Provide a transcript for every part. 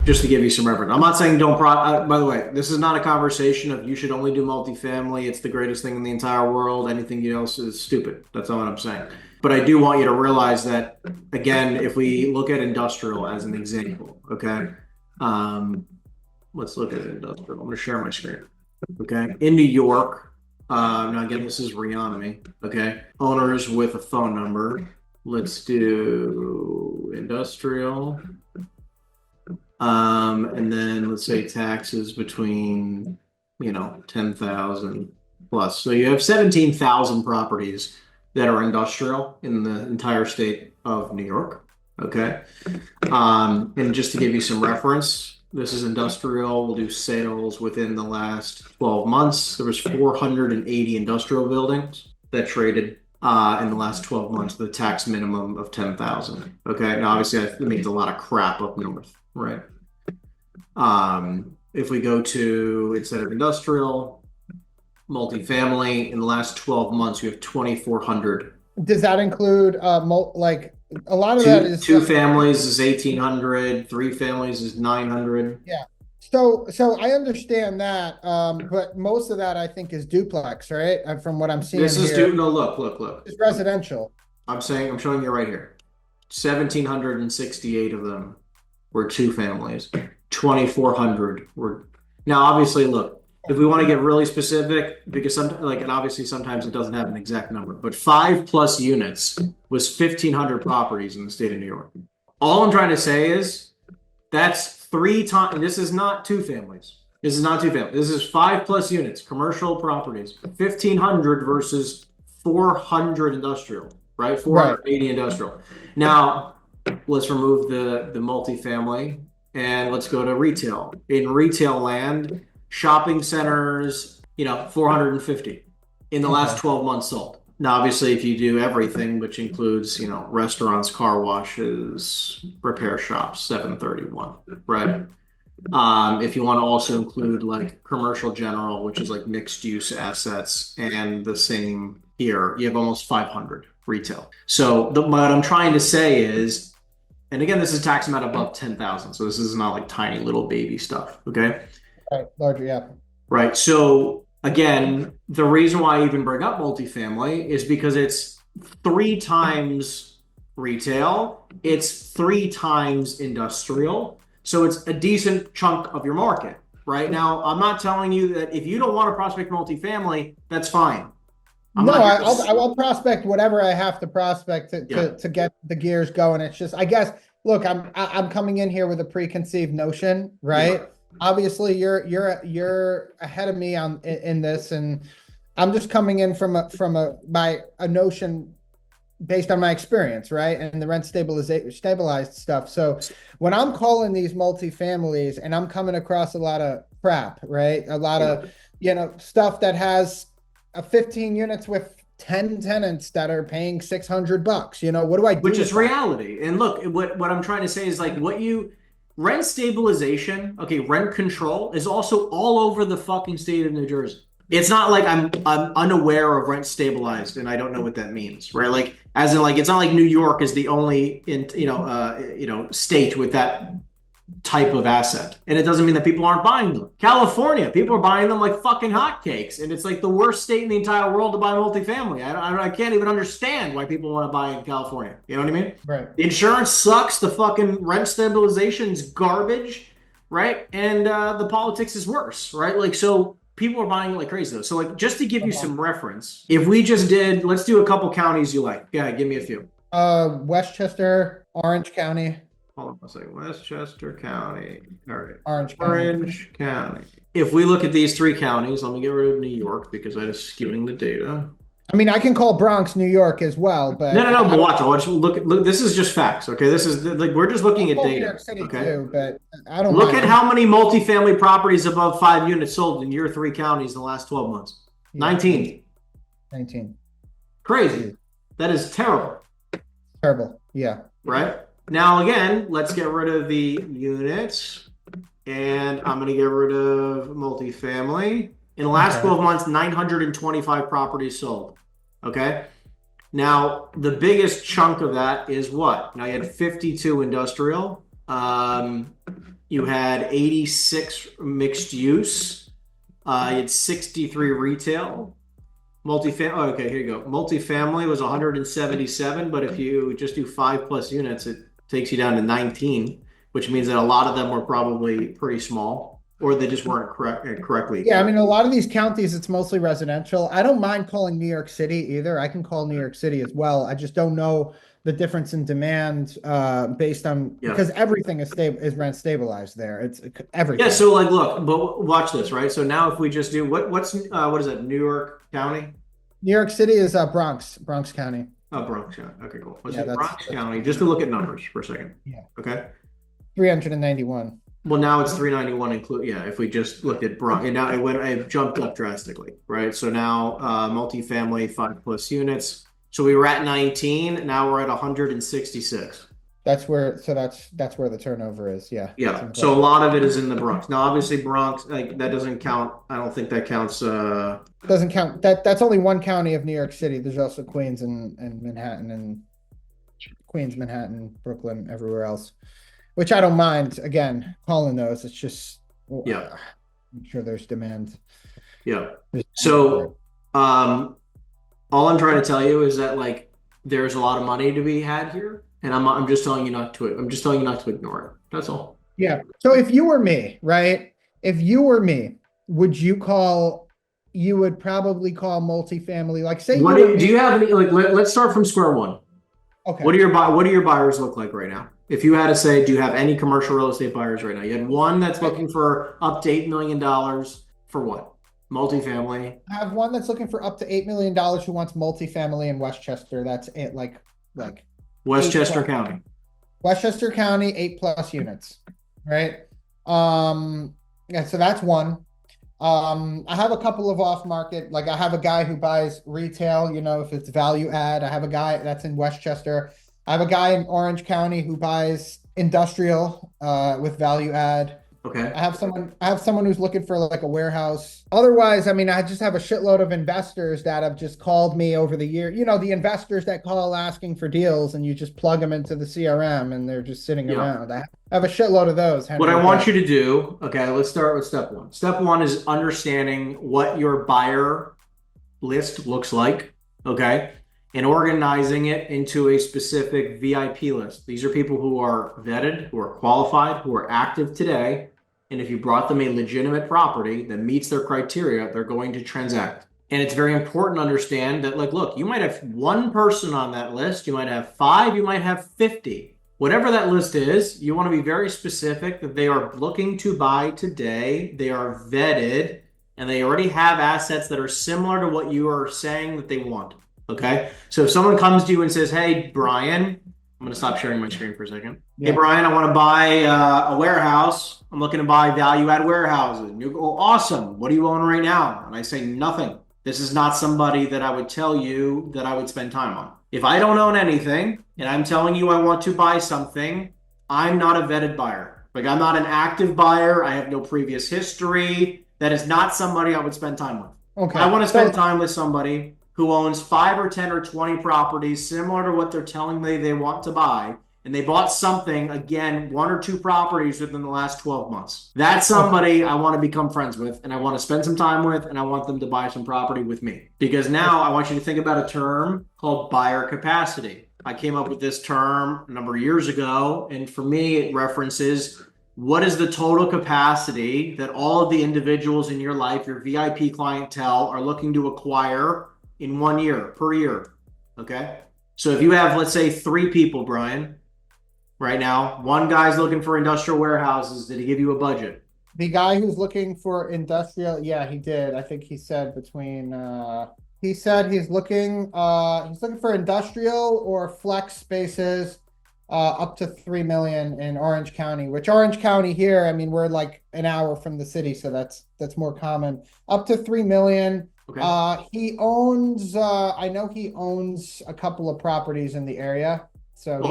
just to give you some reference. I'm not saying don't by the way, this is not a conversation of you should only do multifamily. It's the greatest thing in the entire world. Anything else is stupid. That's not what I'm saying. But I do want you to realize that, again, if we look at industrial as an example, okay? Let's look at industrial. I'm going to share my screen. Okay. In New York, now again, this is Reonomy. Okay. Owners with a phone number. Let's do industrial. And then let's say taxes between, 10,000 plus. So you have 17,000 properties that are industrial in the entire state of New York. Okay. And just to give you some reference, this is industrial. We'll do sales within the last 12 months. There was 480 industrial buildings that traded in the last 12 months with a tax minimum of 10,000. Okay. Now, obviously, that means a lot of crap up north, right? If we go to, instead of industrial, multifamily, in the last 12 months, you have 2,400. Does that include like a lot of that is two families is 1,800, three families is 900. Yeah. So I understand that, but most of that I think is duplex, right? From what I'm seeing This is here. no, look. It's residential. I'm showing you right here. 1,768 of them were two families. 2,400 were. Now, obviously, look. If we want to get really specific, because and obviously sometimes it doesn't have an exact number, but 5+ units was 1,500 properties in the state of New York. All I'm trying to say is that's 3 times. This is not two families. This is not two families. This is 5+ units, commercial properties. 1,500 versus 400 industrial, right? 480 industrial. Now let's remove the multifamily and let's go to retail. In retail land, shopping centers, 450 in the last 12 months sold. Now, obviously, if you do everything, which includes, restaurants, car washes, repair shops, 731, right? If you want to also include like commercial general, which is like mixed use assets, and the same here, you have almost 500 retail. So what I'm trying to say is, and again, this is tax amount above 10,000. So this is not like tiny little baby stuff. Okay. Right, larger, yeah. Right. So again, the reason why I even bring up multifamily is because it's 3 times retail, it's 3 times industrial. So it's a decent chunk of your market. Right now, I'm not telling you that if you don't want to prospect multifamily, that's fine. I'll prospect whatever I have to prospect to get the gears going. It's just, I guess, look, I'm coming in here with a preconceived notion, right? Yeah. Obviously, you're ahead of me in this, and I'm just coming in from a notion based on my experience, right? And the rent stabilized stuff. So when I'm calling these multifamilies, and I'm coming across a lot of crap, right? A lot of stuff that has 15 units with 10 tenants that are paying $600. What do I do? Which is reality. And look, what I'm trying to say is like rent stabilization, okay, rent control is also all over the fucking state of New Jersey. It's not like I'm unaware of rent stabilized and I don't know what that means, right? Like, as in, like, it's not like New York is the only state with that type of asset, and it doesn't mean that people aren't buying them. California, people are buying them like fucking hotcakes, and it's like the worst state in the entire world to buy multifamily. I can't even understand why people want to buy in California. You know what I mean? Right. The insurance sucks. The fucking rent stabilization is garbage, right? And the politics is worse, right? Like, so people are buying it like crazy though. So like, just to give you some reference, if we just did, let's do a couple counties you like. Yeah, give me a few. Westchester, Orange County. Hold on a second. Westchester County. All right. Orange County. If we look at these 3 counties, let me get rid of New York because I was skewing the data. I mean, I can call Bronx, New York as well, but no. But watch. Look. This is just facts. Okay. This is like we're just looking at data. New York City okay. Too, but I don't look at how many multifamily properties above 5 units sold in your 3 counties in the last 12 months. Yeah. 19. Crazy. That is terrible. Terrible. Yeah. Right. Now, again, let's get rid of the units, and I'm going to get rid of multifamily. In the last 12 months, 925 properties sold. Okay. Now, the biggest chunk of that is what? Now, you had 52 industrial. You had 86 mixed use. You had 63 retail. Multifamily. Oh, okay, here you go. Multifamily was 177, but if you just do 5+ units, it takes you down to 19, which means that a lot of them were probably pretty small, or they just weren't correctly. Yeah, I mean, a lot of these counties, it's mostly residential. I don't mind calling New York City either. I can call New York City as well. I just don't know the difference in demand based on because everything is rent stabilized there. It's everything. Yeah, so like look, but watch this, right? So now if we just do what is it, New York County? New York City is Bronx County. Oh, Bronx County. Okay, cool. Let's Yeah, do Bronx County just to look at numbers for a second. Yeah. Okay. 391. Well, now it's 391 include. Yeah, if we just looked at Bronx, and now it jumped up drastically, right? So now multifamily 5+ units. So we were at 19. Now we're at 166. That's where the turnover is. Yeah. Yeah. So a lot of it is in the Bronx. Now, obviously, Bronx that doesn't count. I don't think that counts. Doesn't count. That's only one county of New York City. There's also Queens and Manhattan and Queens, Manhattan, Brooklyn, everywhere else, which I don't mind. Again, calling those. It's just yeah. I'm sure there's demand. Yeah. So, all I'm trying to tell you is that like there's a lot of money to be had here. And I'm just telling you not to. I'm just telling you not to ignore it. That's all. Yeah. So if you were me, right? If you were me, would you call? You would probably call multifamily. Like, say, do you have any? Like, let's start from square one. Okay. What do your buyers look like right now? If you had to say, do you have any commercial real estate buyers right now? You had one that's looking for up to $8 million for what? Multifamily. I have one that's looking for up to $8 million who wants multifamily in Westchester. That's it. Like. Westchester County. Westchester County, 8+ units, right? Yeah, so that's one. I have a couple of off market, like I have a guy who buys retail, if it's value add. I have a guy that's in Westchester. I have a guy in Orange County who buys industrial with value add. Okay. I have someone who's looking for like a warehouse. Otherwise, I mean, I just have a shitload of investors that have just called me over the year. The investors that call asking for deals and you just plug them into the CRM and they're just sitting around. I have a shitload of those. What I want you to do, okay, let's start with step one. Step one is understanding what your buyer list looks like, okay, and organizing it into a specific VIP list. These are people who are vetted, who are qualified, who are active today. And if you brought them a legitimate property that meets their criteria, they're going to transact. And it's very important to understand that, like, look, you might have one person on that list, you might have 5, you might have 50. Whatever that list is, you want to be very specific that they are looking to buy today, they are vetted, and they already have assets that are similar to what you are saying that they want. Okay? So if someone comes to you and says, hey, Brian, I'm going to stop sharing my screen for a second. Yeah. Hey, Brian, I want to buy a warehouse. I'm looking to buy value-add warehouses. And you go, awesome. What do you own right now? And I say, nothing. This is not somebody that I would tell you that I would spend time on. If I don't own anything and I'm telling you I want to buy something, I'm not a vetted buyer. Like, I'm not an active buyer. I have no previous history. That is not somebody I would spend time with. Okay. I want to spend time with somebody who owns 5 or 10 or 20 properties similar to what they're telling me they want to buy, and they bought something, again, 1 or 2 properties within the last 12 months. That's somebody I want to become friends with, and I want to spend some time with, and I want them to buy some property with me. Because now I want you to think about a term called buyer capacity. I came up with this term a number of years ago, and for me, it references what is the total capacity that all of the individuals in your life, your VIP clientele, are looking to acquire in 1 year, per year, okay? So if you have, let's say, 3 people, Brian, right now, one guy's looking for industrial warehouses. Did he give you a budget? The guy who's looking for industrial, yeah, he did. I think he said between, he said he's looking for industrial or flex spaces up to 3 million in Orange County, which Orange County here, I mean, we're like an hour from the city, so that's more common. Up to 3 million. Okay. He owns, I know he owns a couple of properties in the area. So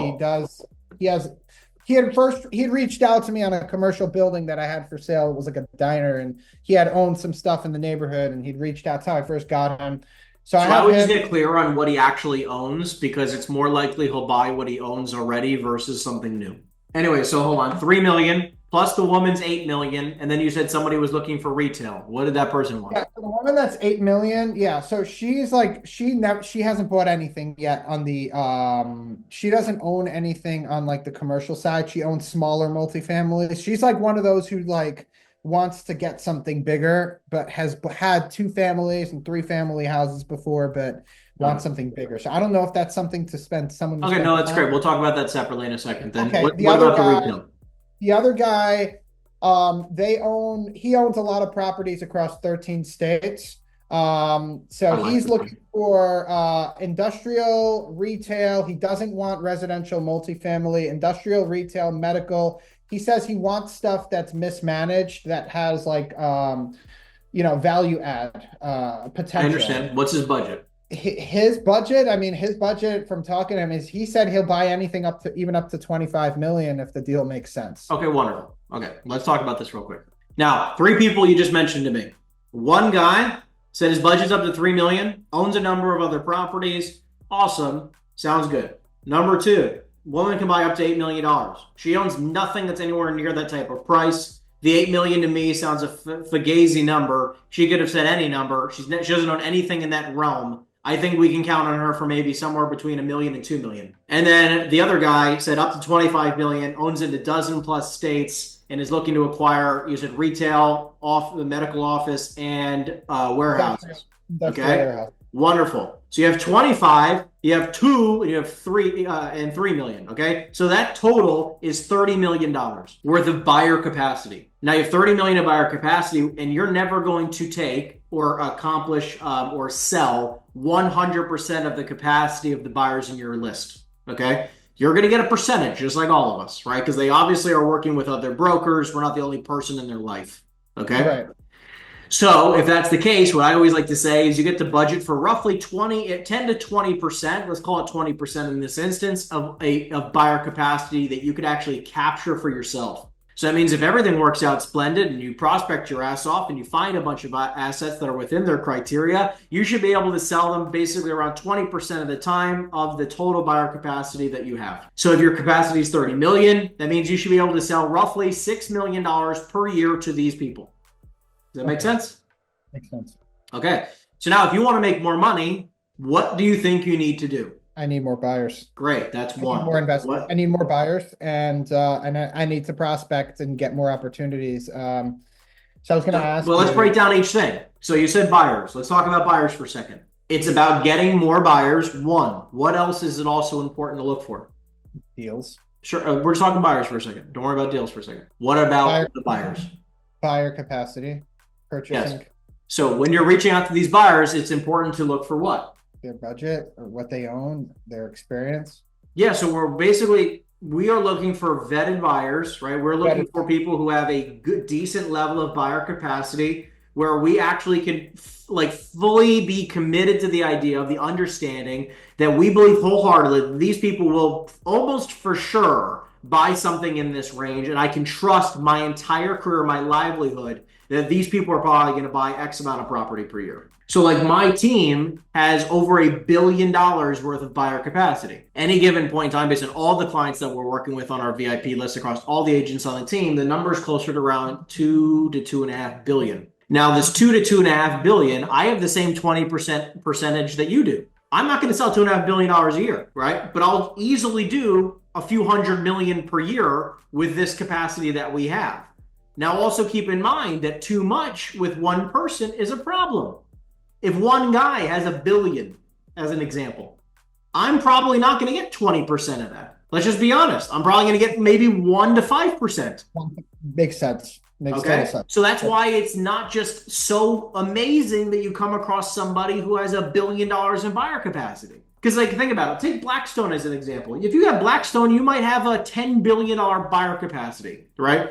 he had reached out to me on a commercial building that I had for sale. It was like a diner, and he had owned some stuff in the neighborhood, and he'd reached out. That's how I first got him. So I would just get clear on what he actually owns, because it's more likely he'll buy what he owns already versus something new. Anyway, so hold on. 3 million. plus the woman's 8 million, and then you said somebody was looking for retail. What did that person want? Yeah, the woman that's 8 million. Yeah, so she's like she hasn't bought anything yet on the she doesn't own anything on like the commercial side. She owns smaller multifamilies. She's like one of those who like wants to get something bigger, but has had 2 families and 3 family houses before, but wants something bigger. So I don't know if that's something to spend someone. Okay, no, that's great. We'll talk about that separately in a second. Then okay, what about the retail? The other guy, he owns a lot of properties across 13 states. So he's looking for industrial, retail. He doesn't want residential, multifamily, industrial, retail, medical. He says he wants stuff that's mismanaged, that has like value add potential. I understand. What's his budget? His budget, I mean, his budget from talking to him is he said he'll buy anything up to 25 million if the deal makes sense. Okay, wonderful. Okay, let's talk about this real quick. Now, 3 people you just mentioned to me. One guy said his budget's up to 3 million, owns a number of other properties. Awesome. Sounds good. Number 2, woman can buy up to $8 million. She owns nothing that's anywhere near that type of price. The 8 million to me sounds a fugazi number. She could have said any number. She doesn't own anything in that realm. I think we can count on her for maybe somewhere between $1 million and $2 million. And then the other guy said up to 25 million, owns in a dozen plus states, and is looking to acquire, you said retail, off the medical office, and warehouses. That's okay, warehouse. Wonderful. So you have 25, you have 2, you have 3, and 3 million. Okay, so that total is $30 million worth of buyer capacity. Now you have 30 million of buyer capacity, and you're never going to take or accomplish or sell 100% of the capacity of the buyers in your list. Okay, you're going to get a percentage, just like all of us, right? Because they obviously are working with other brokers. We're not the only person in their life. Okay. Right. So if that's the case, what I always like to say is you get to budget for roughly 10 to 20%, let's call it 20% in this instance, of buyer capacity that you could actually capture for yourself. So that means if everything works out splendid and you prospect your ass off and you find a bunch of assets that are within their criteria, you should be able to sell them basically around 20% of the time of the total buyer capacity that you have. So if your capacity is 30 million, that means you should be able to sell roughly $6 million per year to these people. Does that make sense? Makes sense. Okay. So now if you want to make more money, what do you think you need to do? I need more buyers. Great. That's one. More investment. I need more buyers, and I need to prospect and get more opportunities. So I was going to ask. Well, let's break down each thing. So you said buyers. Let's talk about buyers for a second. It's about getting more buyers. One. What else is it also important to look for? Deals. Sure. We're talking buyers for a second. Don't worry about deals for a second. What about the buyers? Buyer capacity. Purchasing. Yes. So when you're reaching out to these buyers, it's important to look for what? Their budget, or what they own, their experience. Yeah, so we are looking for vetted buyers, right? We're looking for people who have a good, decent level of buyer capacity, where we actually can fully be committed to the idea of the understanding that we believe wholeheartedly that these people will almost for sure buy something in this range, and I can trust my entire career, my livelihood, that these people are probably going to buy X amount of property per year. So like my team has over $1 billion worth of buyer capacity. Any given point in time, based on all the clients that we're working with on our VIP list across all the agents on the team, the number is closer to around 2 to 2.5 billion. Now this 2 to 2.5 billion, I have the same 20% percentage that you do. I'm not going to sell $2.5 billion a year, right? But I'll easily do a few $100 million per year with this capacity that we have. Now also keep in mind that too much with one person is a problem. If one guy has $1 billion, as an example, I'm probably not going to get 20% of that. Let's just be honest. I'm probably going to get maybe 1 to 5%. Makes sense. Makes total sense. So that's why it's not just so amazing that you come across somebody who has $1 billion in buyer capacity. Because think about it. Take Blackstone as an example. If you have Blackstone, you might have a $10 billion buyer capacity, right?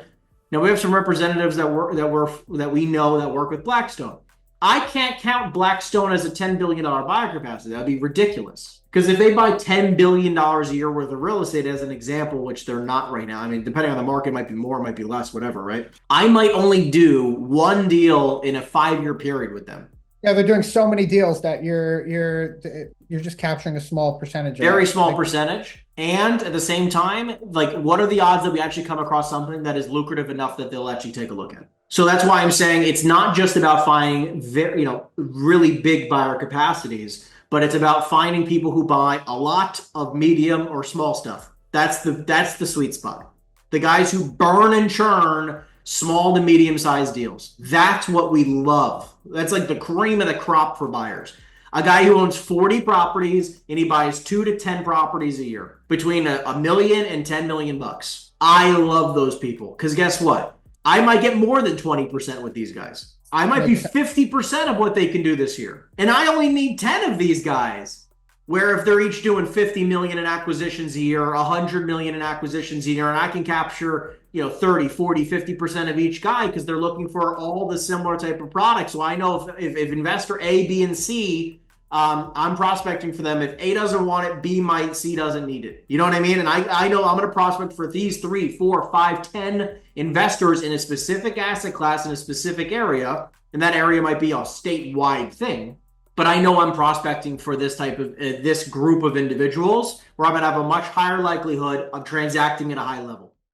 Now we have some representatives that we know that work with Blackstone. I can't count Blackstone as a $10 billion buyer capacity. That'd be ridiculous. Because if they buy $10 billion a year worth of real estate, as an example, which they're not right now, I mean, depending on the market, it might be more, it might be less, whatever, right? I might only do one deal in a 5-year period with them. Yeah, they're doing so many deals that you're just capturing a small percentage. Very small percentage. And at the same time, like, what are the odds that we actually come across something that is lucrative enough that they'll actually take a look at? So that's why I'm saying it's not just about finding really big buyer capacities, but it's about finding people who buy a lot of medium or small stuff. That's the sweet spot. The guys who burn and churn small to medium sized deals. That's what we love. That's like the cream of the crop for buyers. A guy who owns 40 properties and he buys 2 to 10 properties a year, between a million and 10 million bucks. I love those people, because guess what? I might get more than 20% with these guys. I might be 50% of what they can do this year. And I only need 10 of these guys. Where if they're each doing 50 million in acquisitions a year, 100 million in acquisitions a year, and I can capture 30, 40, 50% of each guy, because they're looking for all the similar type of products. So I know if investor A, B, and C, I'm prospecting for them. If A doesn't want it, B might, C doesn't need it. You know what I mean? And I know I'm going to prospect for these 3, 4, 5, 10 investors in a specific asset class in a specific area. And that area might be a statewide thing. But I know I'm prospecting for this type of this group of individuals where I'm going to have a much higher likelihood of transacting at a high level.